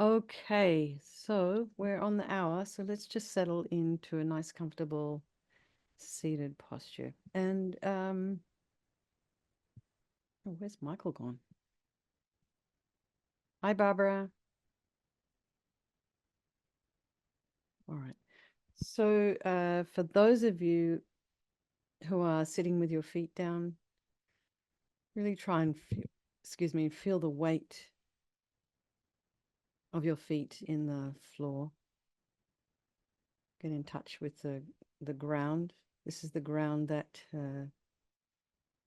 Okay, so we're on the hour, so let's just settle into a nice, comfortable seated posture. And oh, where's Michael gone? Hi, Barbara. All right. So for those of you who are sitting with your feet down, really try and feel, excuse me, feel the weight of your feet in the floor. Get in touch with the ground. This is the ground that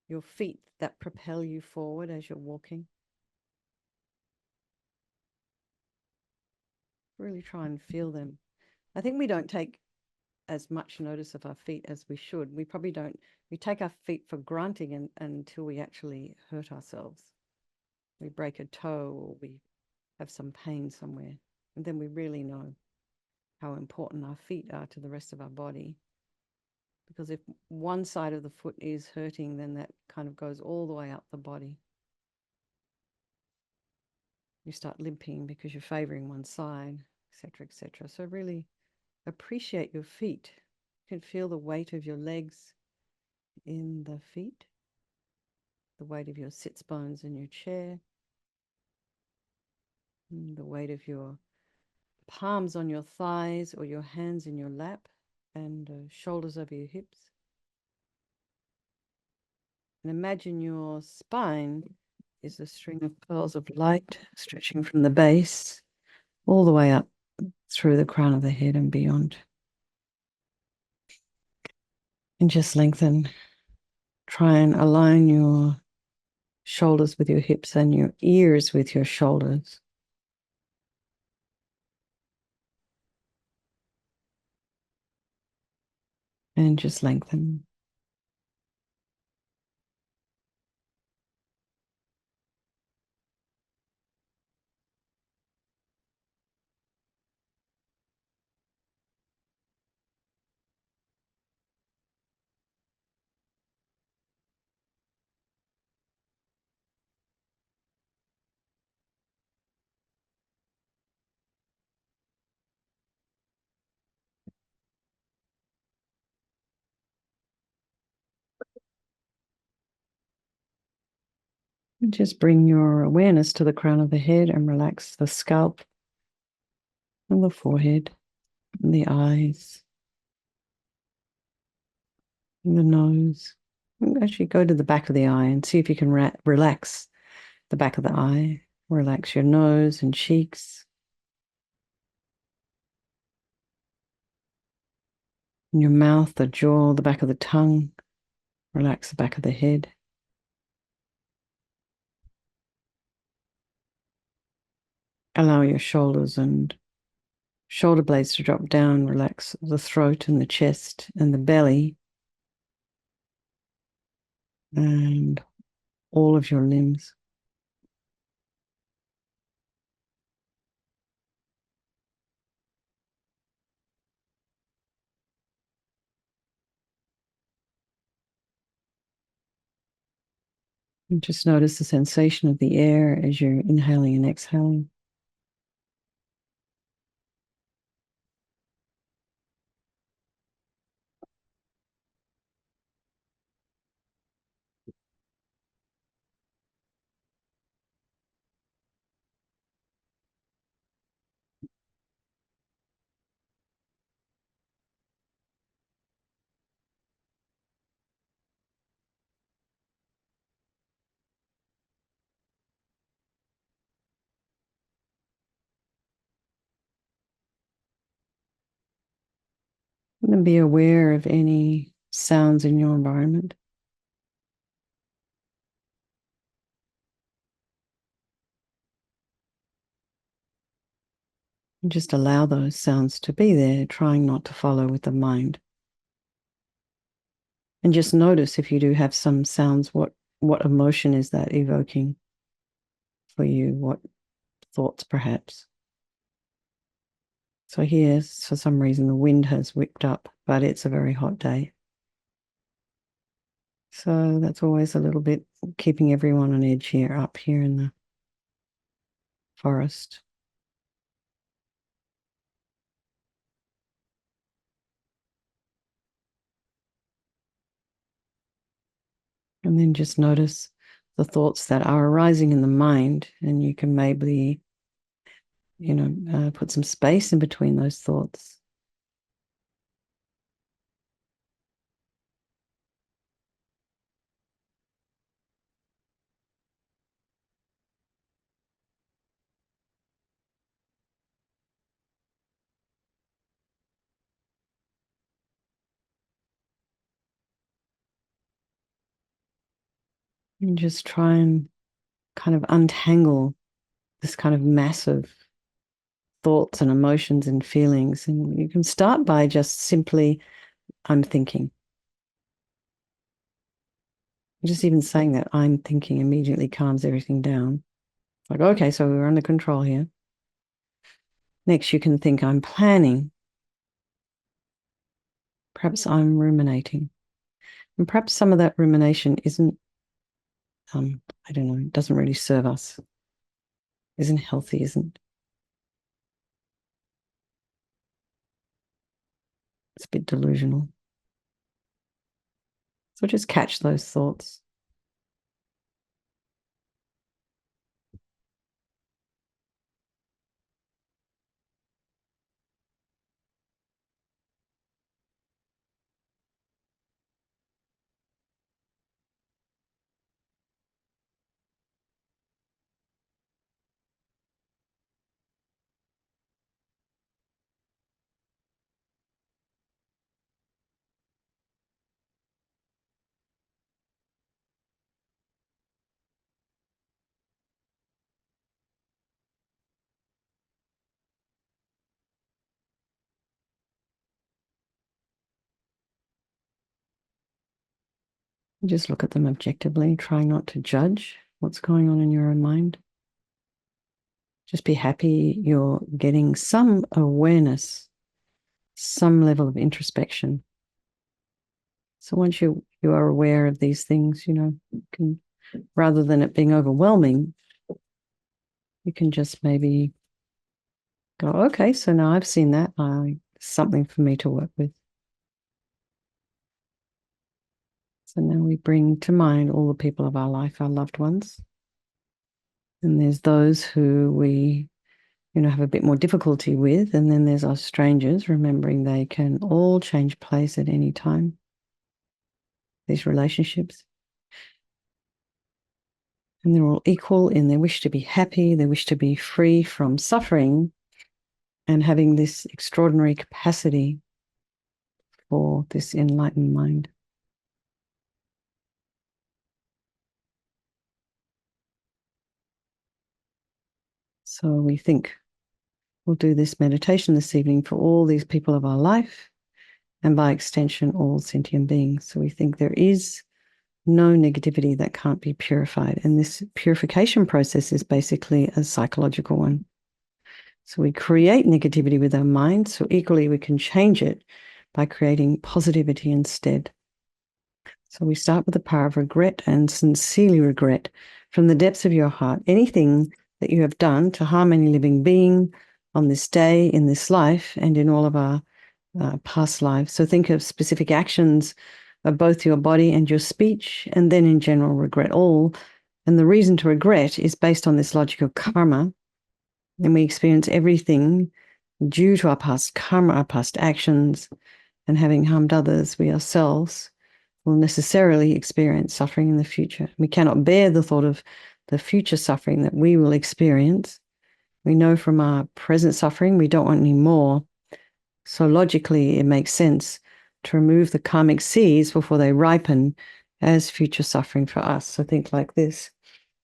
your feet that propel you forward as you're walking. Really try and feel them. I think we don't take as much notice of our feet as we should. We probably don't. We take our feet for granted until we actually hurt ourselves. We break a toe or we have some pain somewhere. And then we really know how important our feet are to the rest of our body. Because if one side of the foot is hurting, then that kind of goes all the way up the body. You start limping because you're favoring one side, etc., etc. So really appreciate your feet. You can feel the weight of your legs in the feet, the weight of your sits bones in your chair, the weight of your palms on your thighs or your hands in your lap, and shoulders over your hips. And imagine your spine is a string of pearls of light stretching from the base all the way up through the crown of the head and beyond. And just lengthen. Try and align your shoulders with your hips and your ears with your shoulders. And just lengthen. And just bring your awareness to the crown of the head and relax the scalp and the forehead and the eyes and the nose. And actually go to the back of the eye and see if you can relax the back of the eye. Relax your nose and cheeks. And your mouth, the jaw, the back of the tongue. Relax the back of the head. Allow your shoulders and shoulder blades to drop down. Relax the throat and the chest and the belly and all of your limbs. And just notice the sensation of the air as you're inhaling and exhaling. And then be aware of any sounds in your environment. And just allow those sounds to be there, trying not to follow with the mind. And just notice if you do have some sounds, what emotion is that evoking for you? What thoughts, perhaps? So here, for some reason, the wind has whipped up, but it's a very hot day. So that's always a little bit keeping everyone on edge here, up here in the forest. And then just notice the thoughts that are arising in the mind, and you can maybe, put some space in between those thoughts. And just try and kind of untangle this kind of massive thoughts and emotions and feelings. And you can start by just simply, I'm thinking. Just even saying that I'm thinking immediately calms everything down. Like, okay, so we're under control here. Next, you can think I'm planning. Perhaps I'm ruminating. And perhaps some of that rumination isn't, I don't know, it doesn't really serve us, isn't healthy, isn't, it's a bit delusional. So just catch those thoughts. Just look at them objectively, try not to judge what's going on in your own mind. Just be happy you're getting some awareness, some level of introspection. So once you are aware of these things, you can, rather than it being overwhelming, you can just maybe go, okay, so now I've seen that. Something for me to work with. So now we bring to mind all the people of our life, our loved ones. And there's those who we, have a bit more difficulty with. And then there's our strangers, remembering they can all change place at any time, these relationships. And they're all equal in their wish to be happy, their wish to be free from suffering, and having this extraordinary capacity for this enlightened mind. So we think we'll do this meditation this evening for all these people of our life, and by extension, all sentient beings. So we think there is no negativity that can't be purified. And this purification process is basically a psychological one. So we create negativity with our mind, so equally we can change it by creating positivity instead. So we start with the power of regret, and sincerely regret from the depths of your heart anything that you have done to harm any living being on this day, in this life, and in all of our past lives. So think of specific actions of both your body and your speech, and then in general regret all. And the reason to regret is based on this logic of karma. And we experience everything due to our past karma, our past actions, and having harmed others, we ourselves will necessarily experience suffering in the future. We cannot bear the thought of the future suffering that we will experience. We know from our present suffering we don't want any more. So logically, it makes sense to remove the karmic seeds before they ripen as future suffering for us. So think like this.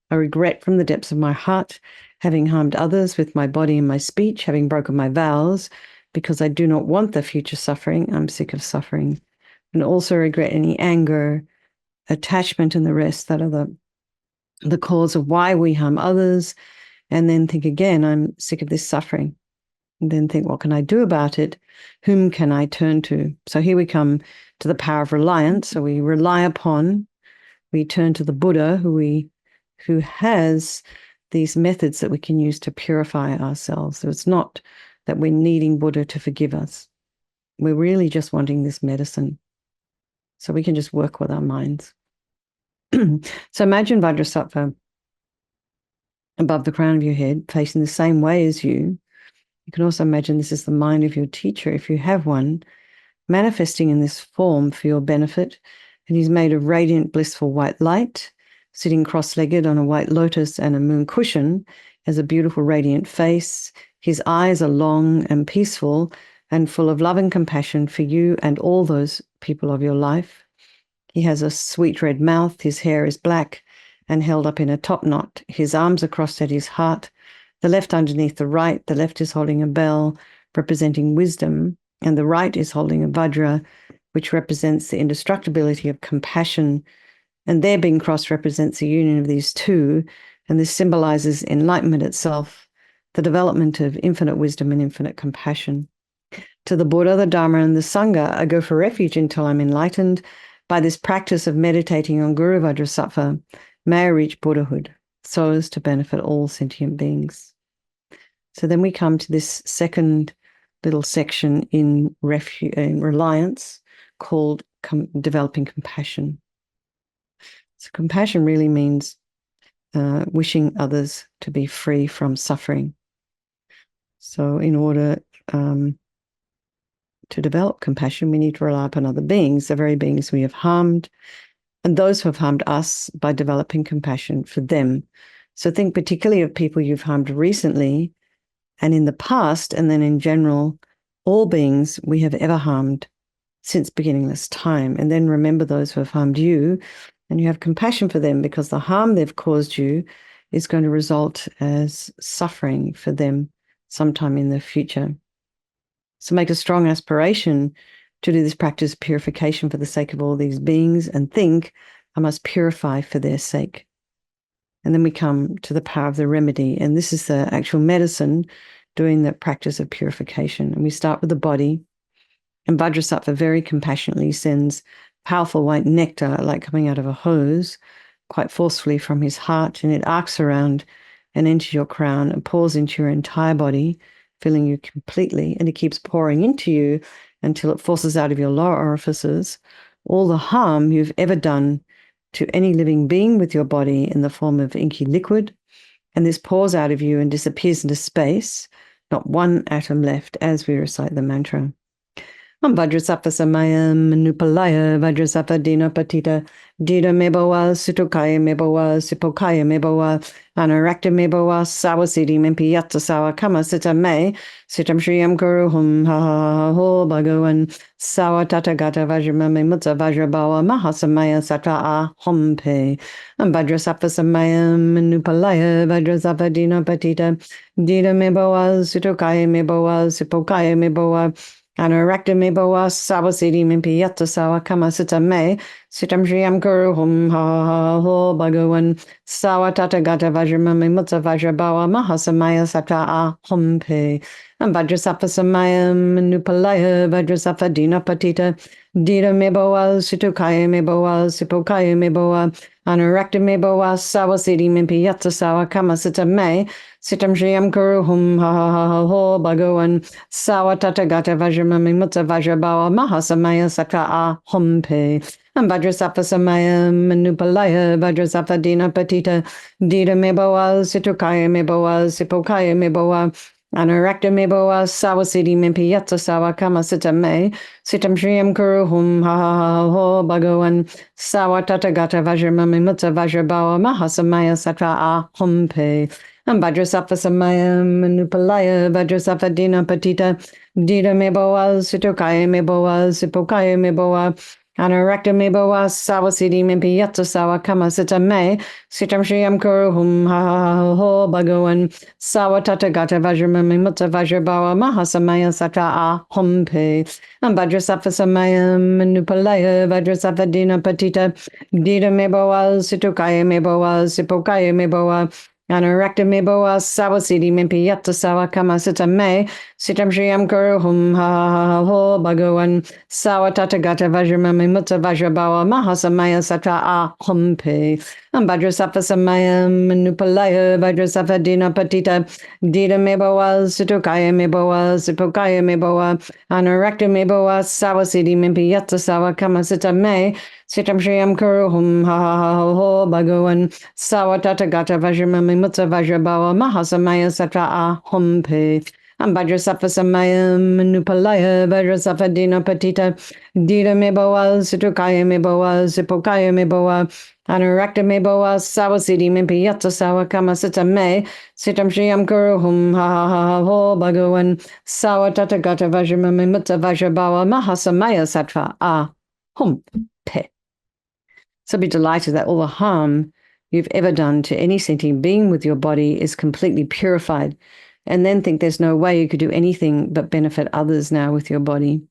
I regret from the depths of my heart having harmed others with my body and my speech, having broken my vows, because I do not want the future suffering. I'm sick of suffering. And also regret any anger, attachment, and the rest that are the cause of why we harm others. And then think again, I'm sick of this suffering. And then think, what can I do about it? Whom can I turn to? So here we come to the power of reliance. So we rely upon, we turn to the Buddha who has these methods that we can use to purify ourselves. So it's not that we're needing Buddha to forgive us. We're really just wanting this medicine. So we can just work with our minds. So imagine Vajrasattva above the crown of your head, facing the same way as you. You can also imagine this is the mind of your teacher, if you have one, manifesting in this form for your benefit. And he's made of radiant, blissful white light, sitting cross-legged on a white lotus and a moon cushion, has a beautiful, radiant face. His eyes are long and peaceful and full of love and compassion for you and all those people of your life. He has a sweet red mouth. His hair is black and held up in a top knot. His arms are crossed at his heart, the left underneath the right. The left is holding a bell representing wisdom, and the right is holding a vajra, which represents the indestructibility of compassion. And their being crossed represents the union of these two, and this symbolizes enlightenment itself, the development of infinite wisdom and infinite compassion. To the Buddha, the Dharma, and the Sangha, I go for refuge until I'm enlightened. By this practice of meditating on Guru Vajrasattva, may I reach Buddhahood, so as to benefit all sentient beings. So then we come to this second little section in reliance called developing compassion. So compassion really means wishing others to be free from suffering. So in order to develop compassion, we need to rely upon other beings, the very beings we have harmed, and those who have harmed us, by developing compassion for them. So think particularly of people you've harmed recently and in the past, and then in general, all beings we have ever harmed since beginningless time. And then remember those who have harmed you, and you have compassion for them, because the harm they've caused you is going to result as suffering for them sometime in the future. So make a strong aspiration to do this practice of purification for the sake of all these beings, and think, I must purify for their sake. And then we come to the power of the remedy. And this is the actual medicine doing the practice of purification. And we start with the body. And Vajrasattva very compassionately sends powerful white nectar, like coming out of a hose, quite forcefully from his heart. And it arcs around and into your crown and pours into your entire body, filling you completely. And it keeps pouring into you until it forces out of your lower orifices all the harm you've ever done to any living being with your body in the form of inky liquid. And this pours out of you and disappears into space, not one atom left, as we recite the mantra. Vajrasattva samayam manupalaya Vajrasattva dina patita dida mebowa sutokaya mebowa sipokaya mebowa anarakta mebowa sawasiti mempiyata sawa kama sita me sitam shriyam kuruhum ha ha ho bhagavan sawa tatagata vajramame mutta vajrabawa mahasamaya sattva ahompe. Vajrasattva samayam manupalaya Vajrasattva dina patita dida mebowa sutokaya mebowa sipokaya mebowa Anarakta mebowa sawasiti mimpiyata sawa kama sita me sitam shriyam kuruhum ha ho bhagavan sawa tatagata vajramame mutta vajrabawa mahasamaya sattva ahompe. Vajrasattva samayam manupalaya Vajrasattva dina patita dida mebowa situkaya mebowa sipokaya mebowa anarakta mebowa sawasiti mimpiyata sawa kama sita me sitam shriyam kuruhum ha ho bhagavan sawa tatagata vajramame mutta vajrabawa mahasamaya sattva ahompe. Vajrasattva samayam manupalaya Vajrasattva dina patita dida mebowa situkaya mebowa sipokaya mebowa anarakta mebowa sawasiti mimpiyata sawa kama sita me sitam shriyam kuruhum ha ho bhagavan sawa tatagata vajramame mutta vajrabawa mahasamaya sattva ahompe. Vajrasattva samayam manupalaya Vajrasattva dina patita dida mebowa situkaya mebowa sipokaya mebowa anarakta mebowa sawasiti mimpiyata sawa kama sita me sitam shriyam kuruhum ha ho bhagavan sawa tatagata vajramame mutta vajrabawa mahasamaya sattva ahompe. Vajrasattva samayam manupalaya Vajrasattva dina patita dida mebowa situkaya mebowa sipokaya mebowa anarakta mebowa sawasiti mimpiyata sawa kama sita me sitam shriyam kuruhum ha ho bhagavan sawa tatagata vajramame mutta vajrabawa mahasamaya sattva ahompe. Vajrasattva samayam manupalaya Vajrasattva dina patita dida mebowa situkaya mebowa sipokaya mebowa anarakta mebowa sawasiti mimpiyata sawa kama sita me Sitam Shriyam Kuru Hum Ha Ha Ha Ho Bhagavan Sawatata Gata Vajramami Mutta Vajrabawa Mahasamaya Satra A Hum Pe Vajrasafa Samayam Nupalaya Vajrasafa Dina Patita Dita Mebawal Situkaya Mebawal Sipokaya Mebawal Anurakta Mebowa Sawasidi Mimpi Yatsa Sawa Kama Sita Me Sitam Shriyam Kuru Hum Ha Ha Ha Ho Bhagavan Sawatata Gata Vajramami Mutta Vajrabawa Mahasamaya Satra A Hum Pe. So be delighted that all the harm you've ever done to any sentient being with your body is completely purified, and then think there's no way you could do anything but benefit others now with your body.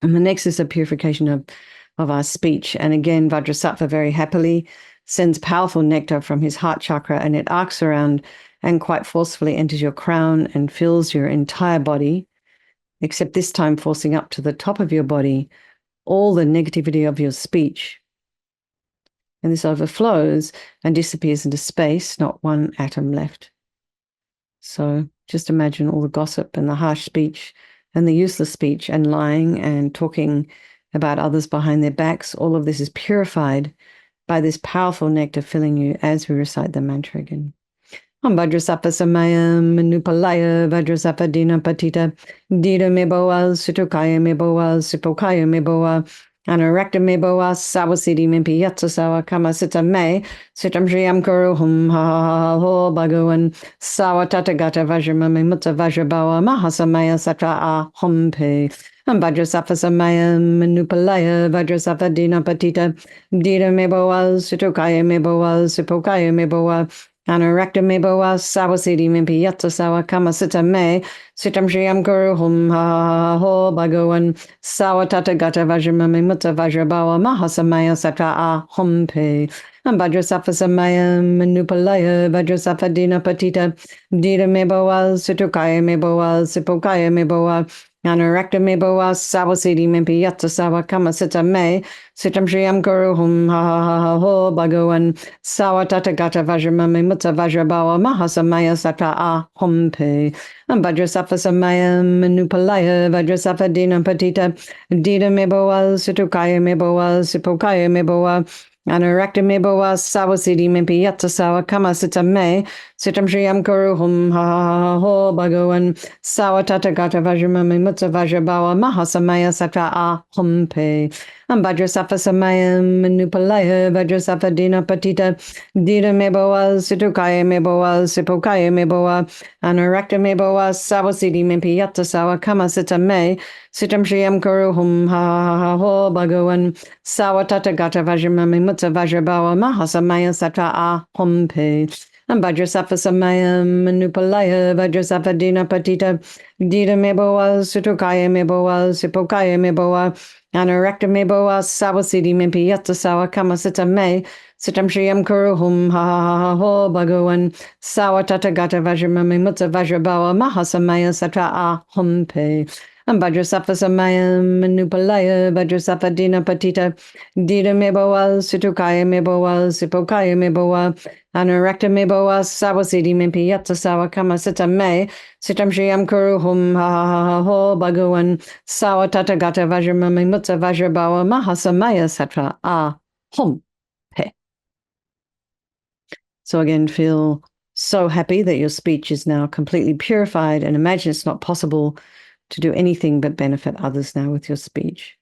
And the next is the purification of our speech. And again, Vajrasattva very happily sends powerful nectar from his heart chakra, and it arcs around and quite forcefully enters your crown and fills your entire body, except this time forcing up to the top of your body all the negativity of your speech. And this overflows and disappears into space, not one atom left. So just imagine all the gossip and the harsh speech and the useless speech and lying and talking about others behind their backs. All of this is purified by this powerful nectar filling you as we recite the mantra again. Vajrasattva Samayam Nupalaya Vajrasattva Dina Patita Dita Meboa Sutukaya Meboa Sipokaya Meboa Anurakta Meboa Sawasidi Mimpi Yatsa Sawa Kama Sita Me Sitam Shriyam Kuru Hum Ha Ha Ho Bhagavan Sawatata Gata Vajramami Mutta Vajrabawa Mahasamaya Satra A Hum Pe Vajrasattva Samayam Nupalaya Vajrasattva Dina Patita Dita Meboa Sutukaya Meboa Sipokaya Meboa Anurakta Meboa Sawasidi Mimpi Yatsa Sawa Kama Sita Me Sitam Shriyam Kuru Hum Ha Ho Bhagavan Sawatata Gata Vajramami Mutta Vajrabawa Mahasamaya Satra A Hum Pe Vajrasattva Samayam Nupalaya Vajrasattva Dina Patita Dita Meboa Sutukaya Meboa Sipokaya Meboa Anurakta Meboa Sawasidi Mimpi Yatsa Sawa Kama Sita Me Sitam Shriyam Kuru Hum Ha Ho Bhagavan Sawatata Gata Vajramami Mutta Vajrabawa Mahasamaya Satra A Hum Pe Vajrasattva Samayam Nupalaya Vajrasattva Dina Patita Dita Meboa Sutukaya Meboa Sipokaya Meboa Anurakta Meboa Sawasidi Mimpi Yatsa Sawa Kama Sita Me Sitam Shriyam Kuru Hum Ha Ho Bhagavan Sawatata Gata Vajramami Mutta Vajrabawa Mahasamaya Satra A Hum Pe Vajrasattva Samayam Nupalaya Vajrasattva Dina Patita Dita Meboa Sutukaya Meboa Sipokaya Meboa Anurakta Meboa Sawasidi Mimpi Yatsa Sawa Kama Sita Me Sitam Shriyam Kuru Hum Ha Ho Bhagavan Sawatata Gata Vajramami Mutta Vajrabawa Mahasamaya Satra A Hum Pe Vajrasattva Samayam Nupalaya Vajrasattva Dina Patita Dita Meboa Sutukaya Meboa Sipokaya Meboa Anurakta Meboa Sawasidi Mimpi Yatsa Sawa Kama Sita Me Sitam Shriyam Kuru Hum Ha Ho Bhagavan Sawatata Gata Vajramami Mutta Vajrabawa Mahasamaya Satra A Hum Pe Vajrasattva Samayam Nupalaya Vajrasattva Dina Patita Dita Meboa Sutukaya Meboa Sipokaya Meboa Anurakta Meboa Sawasidi Mimpi Yatsa Sawa Kama Sita Me Sitam Shriyam Kuru Hum Ha Ho Bhagavan Sawatata Gata Vajramami Mutta Vajrabawa Mahasamaya Satra A Hum Pe. So again, feel so happy that your speech is now completely purified, and imagine it's not possible to do anything but benefit others now with your speech.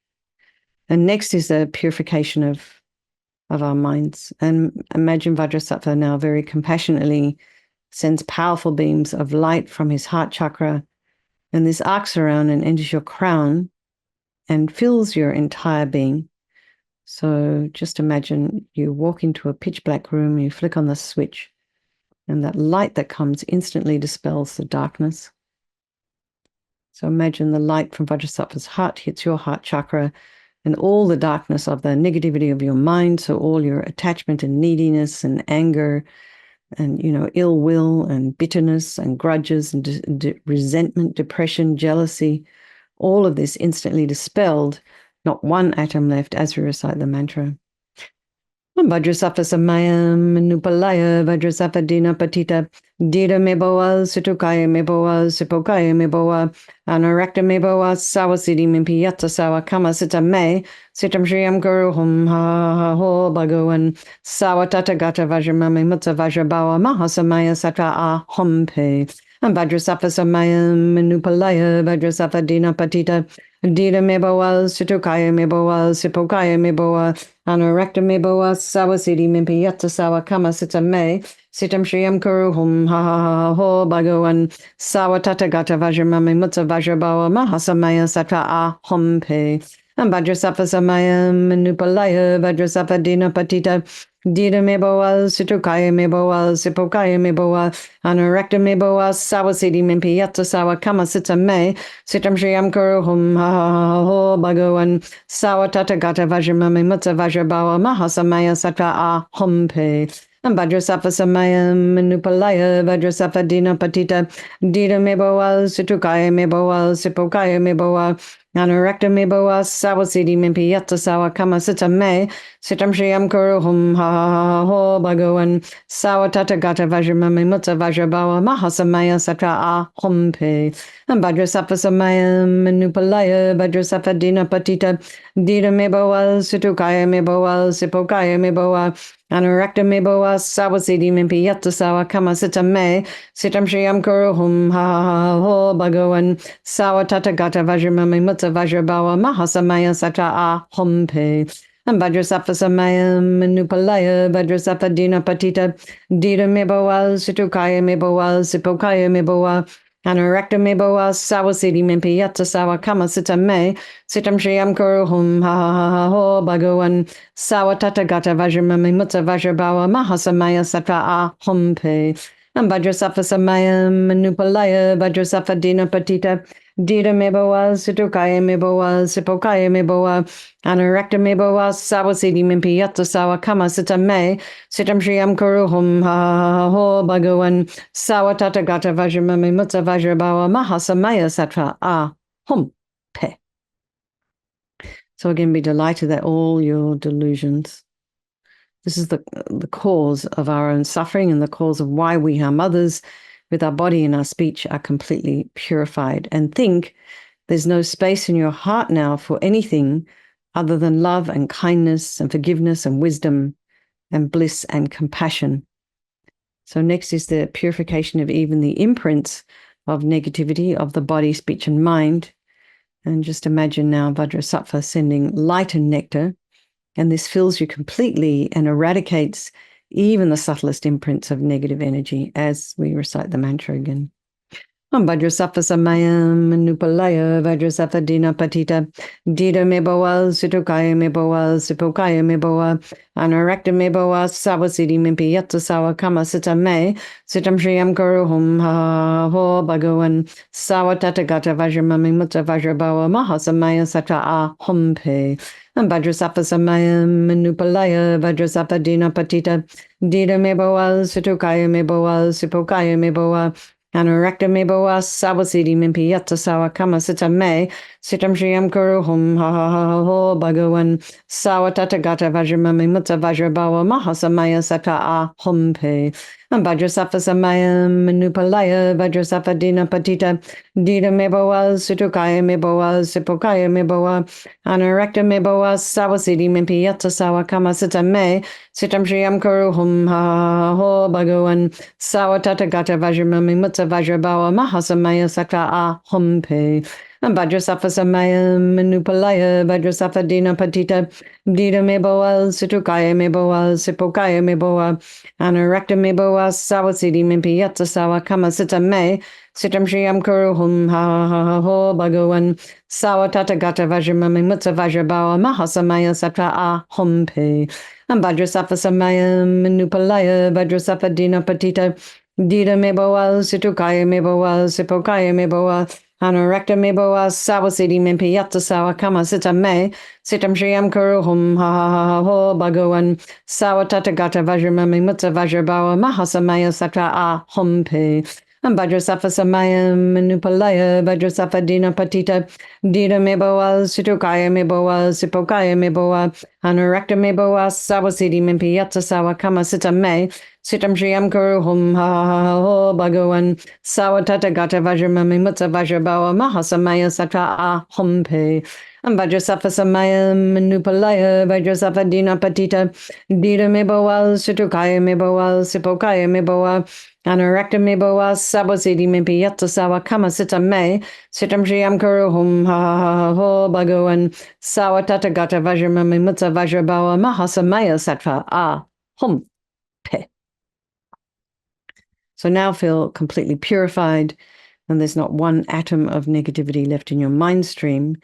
And next is the purification of our minds. And imagine Vajrasattva now very compassionately sends powerful beams of light from his heart chakra, and this arcs around and enters your crown and fills your entire being. So just imagine you walk into a pitch black room, you flick on the switch, and that light that comes instantly dispels the darkness. So imagine the light from Vajrasattva's heart hits your heart chakra, and all the darkness of the negativity of your mind, so all your attachment and neediness and anger and, ill will and bitterness and grudges and resentment, depression, jealousy, all of this instantly dispelled, not one atom left as we recite the mantra. Vajrasattva-samayam, Nupalaya, Vajrasattva-dina patita, Dita meboa, Situkaya meboa, Sipokaya meboa, Anarakta meboa, Sawasidi mimpiyata sawa kama sita me, Sitam Shriyam Guru Hum Ha Ho Bhagavan, Sawatata Gata Vajramami Mutta Vajrabawa Mahasamaya Satra A Hompe, and Vajrasattva-samayam, Nupalaya, Vajrasattva-dina patita, Dita meboa, Situkaya meboa, Sipokaya meboa, Anorakta meboa sawasidi mimpiyata sawa kama sita me sitam shriyam kuru hum ha ha ha ho bhagawan sawatata gata vajramami mutta vajrabawa mahasamaya satra a hompe and vajrasattva samayam manupalaya vajrasattva dina patita Dida meboa, situkaya meboa, sipokaya meboa, anorakta meboa, sawasidi mimpiyata sawa kama sita me, sitam shriyam kuru hum ha ha ha ho bhagawan Sawatata gata vajramami mutta vajrabawa mahasamaya satra a hompe. And Vajrasattva samayam manupalaya Vajrasattva dina patita Dida meboa situkaya meboa sipokaya meboa Anorakta meboa sawasidi mimpiyata sawa kama sita me Sitam shriyam kuru hum ha ha ha ho bhagawan Sawatata gata vajramami mutta vajrabawa mahasamaya satra a hompe. And Vajrasattva samayam manupalaya Vajrasattva dina patita Dida meboa, situkaya meboa, sipokaya meboa, anorakta meboa, sawasidi mimpiyata sawa kama sita me, sitam shriyam kuru hum ha ha ha ho bhagawan, sawatata gata vajramami mutta vajrabawa mahasamaya satra a hompe. And Vajrasattva samayam manupalaya Vajrasattva dina patita Dida meboa, situkaya meboa, sipokaya meboa, Anorakta meboa sawasidi mimpiyata sawa kama sita me sitam shriyam kuru hum ha ha ha ha ho bhagawan sawatata gata vajramami mutta vajrabawa mahasamaya satra a hompe. And Vajrasattva samayam manupalaya Vajrasattva dina patita Dida meboa situkaya meboa sipokaya meboa Anorakta meboa sawasidi mimpiyata sawa kama sita me sitam shriyam kuru hum ha ha ha ho bhagawan Sawatata gata vajramami mutta vajrabawa mahasamaya satra a hum pe. So again, be delighted that all your delusions, this is the cause of our own suffering and the cause of why we harm others with our body and our speech are completely purified. And think there's no space in your heart now for anything other than love and kindness and forgiveness and wisdom and bliss and compassion. So next is the purification of even the imprints of negativity of the body, speech, and mind. And just imagine now Vajrasattva sending light and nectar, and this fills you completely and eradicates even the subtlest imprints of negative energy as we recite the mantra again. Vajrasattva samayam manupalaya Vajrasattva dina patita Dida meboa situkaya meboa sipokaya meboa Anorakta meboa sawasidi mimpiyata sawa kama sita me sitam shriyam kuru hum ha ho bhagawan sawatata gata vajramami mutta vajrabawa mahasamaya satra a hompe. And Vajrasattva samayam manupalaya Vajrasattva dina patita Dida meboa situkaya meboa sipokaya meboa Anorakta meboa sawasidi mimpiyata sawa kama sita me sitam shriyam kuru hum ha ha ha ho bhagawan sawatata gata vajramami mutta vajrabawa mahasamaya satra a hompe. And Vajrasattva samayam manupalaya Vajrasattva dina patita Dida meboa situkaya meboa sipokaya meboa Anorakta meboa sawasidi mimpiyata sawa kama sita me sitam shriyam kuru hum ha ha ha ho bhagawan sawatata gata vajramami mutta vajrabawa mahasamaya satra a hompe. And Vajrasattva samayam manupalaya Vajrasattva dina patita Dida meboa situkaya meboa sipokaya meboa Anorakta meboa sawasidi mimpiyata sawa kama sita me sitam shriyam kuru hum ha ha ha ha ho bhagawan sawatata gata vajramami mutta vajrabawa mahasamaya satra a hompe. And Vajrasattva samayam manupalaya Vajrasattva dina patita Dida meboa situkaya meboa sipokaya meboa Anorakta meboa sawasidi mimpiyata sawa kama sita me sitam shriyam kuru hum ha ha ha ha ho bhagawan sawatata gata vajramami mutta vajrabawa mahasamaya satra a hompe. Vajrasattva Samayam Manupalaya Vajrasattva Dina Patita Dina Meboa Situkaya Meboa Sipokaya Meboa Anurakta Meboa Sawasidi Mimpiyatsa Sawa Kama Sita Me Sitam Shriyam Kuru Hum Ha Ha Ha Ho Bhagavan Sawatata Gata Vajramami Mutsa Vajrabawa Mahasamaya Sata Ahum Pe Vajrasattva Samayam Manupalaya Vajrasattva Dina Patita Dina Meboa Situkaya Meboa Sipokaya Meboa Anurakta Meboa Sabosidi Mimpi Yatsa Sawa Kama Sita Me Sitam Shriyam Kuru Hum Ha Ha Ha Ho Bhagavan Sawatata Gata Vajramami Mutsa Vajrabawa Mahasamaya Sattva Hum Pe. So now feel completely purified, and there's not one atom of negativity left in your mind stream.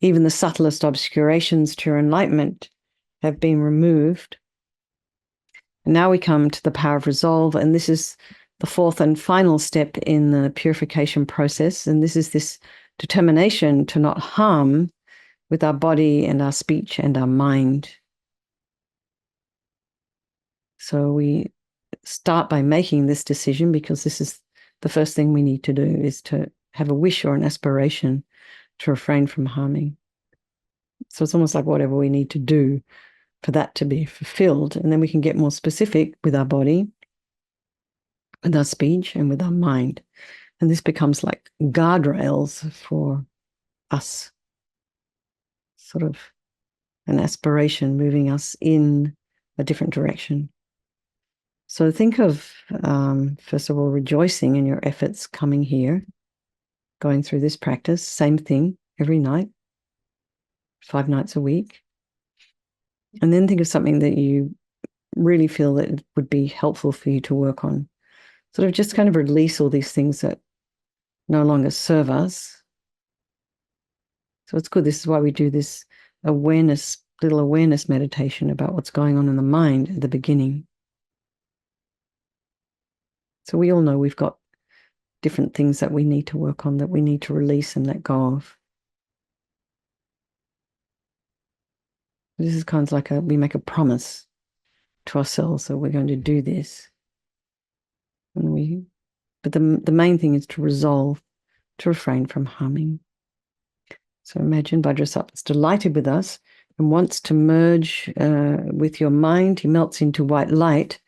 Even the subtlest obscurations to your enlightenment have been removed. And now we come to the power of resolve, and this is the fourth and final step in the purification process. And this is this determination to not harm with our body and our speech and our mind. So we start by making this decision, because this is the first thing we need to do, is to have a wish or an aspiration to refrain from harming. So it's almost like whatever we need to do for that to be fulfilled. And then we can get more specific with our body, with our speech, and with our mind. And this becomes like guardrails for us, sort of an aspiration moving us in a different direction. So think of, first of all, rejoicing in your efforts coming here, going through this practice, same thing every night, 5 nights a week. And then think of something that you really feel that it would be helpful for you to work on. Sort of just kind of release all these things that no longer serve us. So it's good. This is why we do this little awareness meditation about what's going on in the mind at the beginning. So we all know we've got different things that we need to work on, that we need to release and let go of. This is kind of like we make a promise to ourselves that we're going to do this. But the main thing is to resolve, to refrain from harming. So imagine Vajrasattva is delighted with us and wants to merge with your mind. He melts into white light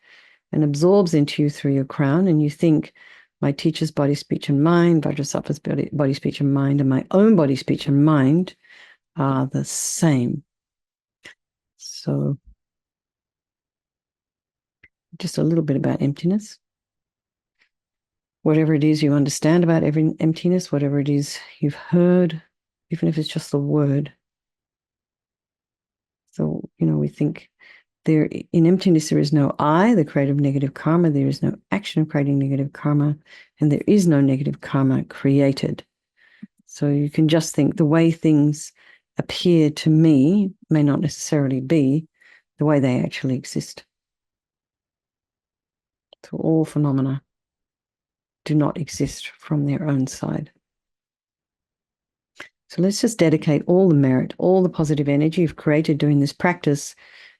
and absorbs into you through your crown. And you think, my teacher's body, speech, and mind, Vajrasattva's body, speech, and mind, and my own body, speech, and mind are the same. So just a little bit about emptiness. Whatever it is you understand about every emptiness, whatever it is you've heard, even if it's just the word. So, we think in emptiness, there is no I, the creator of negative karma. There is no action of creating negative karma, and there is no negative karma created. So you can just think the way things appear to me may not necessarily be the way they actually exist. So all phenomena do not exist from their own side. So let's just dedicate all the merit, all the positive energy you've created doing this practice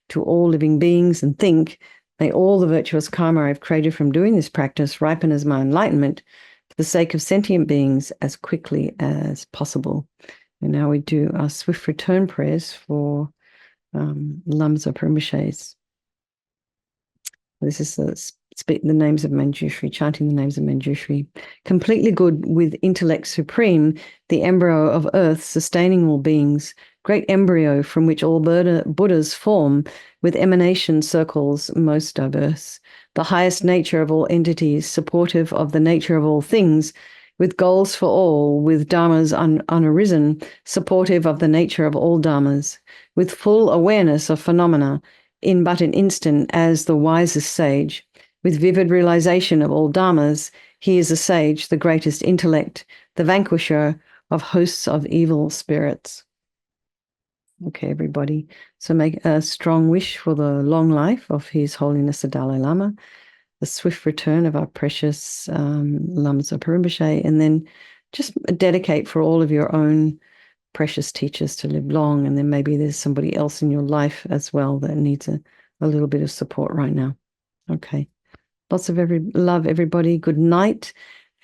to all living beings, and think, may all the virtuous karma I've created from doing this practice ripen as my enlightenment for the sake of sentient beings as quickly as possible. And now we do our swift return prayers for Lamsa Rinpoches. This is the names of Manjushri, chanting the names of Manjushri. Completely good with intellect supreme, the embryo of earth sustaining all beings, great embryo from which all Buddhas form, with emanation circles most diverse, the highest nature of all entities, supportive of the nature of all things, with goals for all, with dharmas unarisen, supportive of the nature of all dharmas, with full awareness of phenomena, in but an instant as the wisest sage, with vivid realization of all dharmas, he is a sage, the greatest intellect, the vanquisher of hosts of evil spirits. Okay, everybody. So make a strong wish for the long life of His Holiness the Dalai Lama, the swift return of our precious Lama Zopa Rinpoche, and then just dedicate for all of your own precious teachers to live long. And then maybe there's somebody else in your life as well that needs a little bit of support right now. Okay. Lots of love, everybody. Good night.